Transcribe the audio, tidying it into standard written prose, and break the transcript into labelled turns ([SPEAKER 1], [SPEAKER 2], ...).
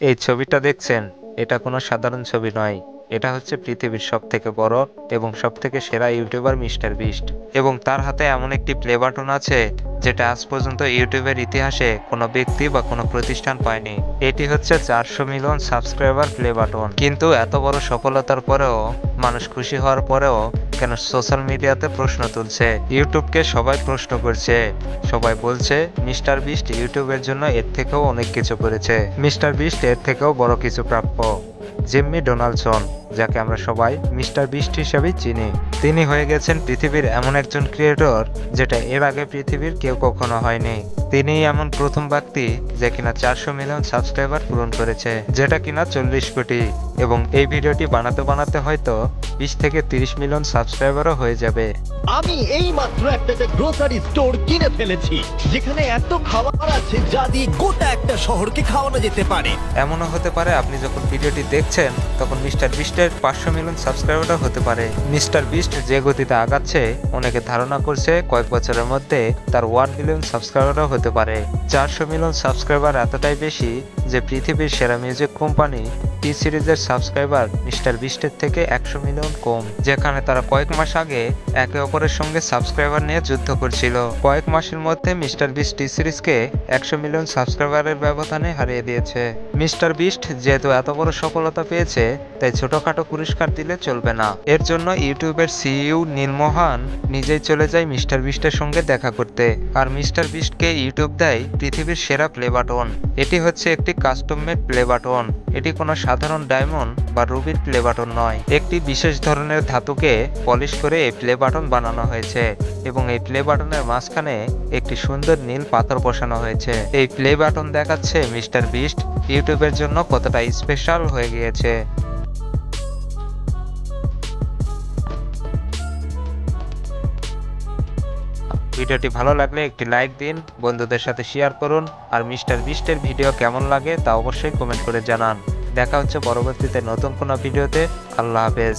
[SPEAKER 1] এই ছবিটা দেখছেন, এটা কোনো সাধারণ ছবি নয়। এটা হচ্ছে পৃথিবীর সবথেকে বড় এবং সবথেকে সেরা ইউটিউবার মিস্টার বিস্ট, এবং তার হাতে এমন একটি প্লে বাটন আছে যেটা আজ পর্যন্ত ইউটিউবের ইতিহাসে কোনো ব্যক্তি বা কোনো প্রতিষ্ঠান পায়নি। এটি হচ্ছে 400 মিলিয়ন সাবস্ক্রাইবার প্লে বাটন। কিন্তু এত বড় সফলতার পরেও, মানুষ খুশি হওয়ার পরেও কেন সোশ্যাল মিডিয়াতে প্রশ্ন তুলছে? ইউটিউবকে সবাই প্রশ্ন করছে, সবাই বলছে মিস্টার বিস্ট ইউটিউবের জন্য এর থেকেও অনেক কিছু করেছে, মিস্টার বিস্ট এর থেকেও বড় কিছু প্রাপ্য। জিম্মি ডোনাল্ডসন, যাকে আমরা সবাই মিস্টার বিস্ট হিসেবেই চিনি, তিনি হয়ে গেছেন পৃথিবীর এমন একজন ক্রিয়েটর যেটা এর আগে পৃথিবীর কেউ কখনো হয়নি। তিনি এমন প্রথম ব্যক্তি যে কিনা 400 মিলিয়ন সাবস্ক্রাইবার পূরণ করেছে, যেটা কিনা 40 কোটি, এবং এই ভিডিওটি বানাতে বানাতে হয়তো 20 থেকে 30 মিলিয়ন সাবস্ক্রাইবারও হয়ে যাবে।
[SPEAKER 2] আমি এই মাত্র একটা গ্রোসারি স্টোর কিনে ফেলেছি যেখানে এত খাবার আছে যা দিয়ে গোটা একটা শহরকে খাওয়ানো যেতে পারে।
[SPEAKER 1] এমনও হতে পারে আপনি যখন ভিডিওটি দেখছেন তখন মিস্টার বিস্টের 500 মিলিয়ন সাবস্ক্রাইবারও হতে পারে। মিস্টার বিস্ট যে গতিতে আগাচ্ছে, অনেকে ধারণা করছে কয়েক বছরের মধ্যে তার 1 বিলিয়ন সাবস্ক্রাইবারও হতে পারে। 400 মিলিয়ন সাবস্ক্রাইবার এতটাই বেশি যে পৃথিবীর সেরা মিউজিক কোম্পানি টি সিরিজের সাবস্ক্রাইবার মিস্টার বিস্টের থেকে 100 মিলিয়ন কম, যেখানে তারা কয়েক মাস আগে একে অপরের সঙ্গে সাবস্ক্রাইবার নিয়ে যুদ্ধ করছিল। কয়েক মাসের মধ্যে মিস্টার বিস্ট টি সিরিজকে 100 মিলিয়ন সাবস্ক্রাইবারের ব্যবধানে হারিয়ে দিয়েছে। মিস্টার বিস্ট যেহেতু এত বড় সফলতা পেয়েছে, তাই ছোটখাটো পুরস্কার দিলে চলবে না। এর জন্য ইউটিউবের সিইও নীল মোহান নিজেই চলে যায় মিস্টার বিস্টের সঙ্গে দেখা করতে, আর মিস্টার বিস্টকে ইউটিউব দেয় পৃথিবীর সেরা প্লে বাটন। এটি হচ্ছে একটি কাস্টম মেড প্লে বাটন। এটি কোনো সাধারণ ডায়মন্ড বা রুবির প্লে বাটন নয়। একটি বিশেষ ধরনের ধাতুকে পলিশ করে এই প্লে বাটন বানানো হয়েছে, এবং এই প্লে বাটনের মাঝখানে একটি সুন্দর নীল পাথর বসানো হয়েছে। এই প্লে বাটন দেখাচ্ছে মিস্টার বিস্ট ইউটিউবের জন্য কতটা স্পেশাল হয়ে গিয়েছে। ভিডিওটি ভালো লাগলে একটি লাইক দিন, বন্ধুদের সাথে শেয়ার করুন, আর মিস্টার বিস্টের ভিডিও কেমন লাগে তা অবশ্যই কমেন্ট করে জানান। দেখা হচ্ছে পরবর্তীতে নতুন কোনো ভিডিওতে। আল্লাহ হাফেজ।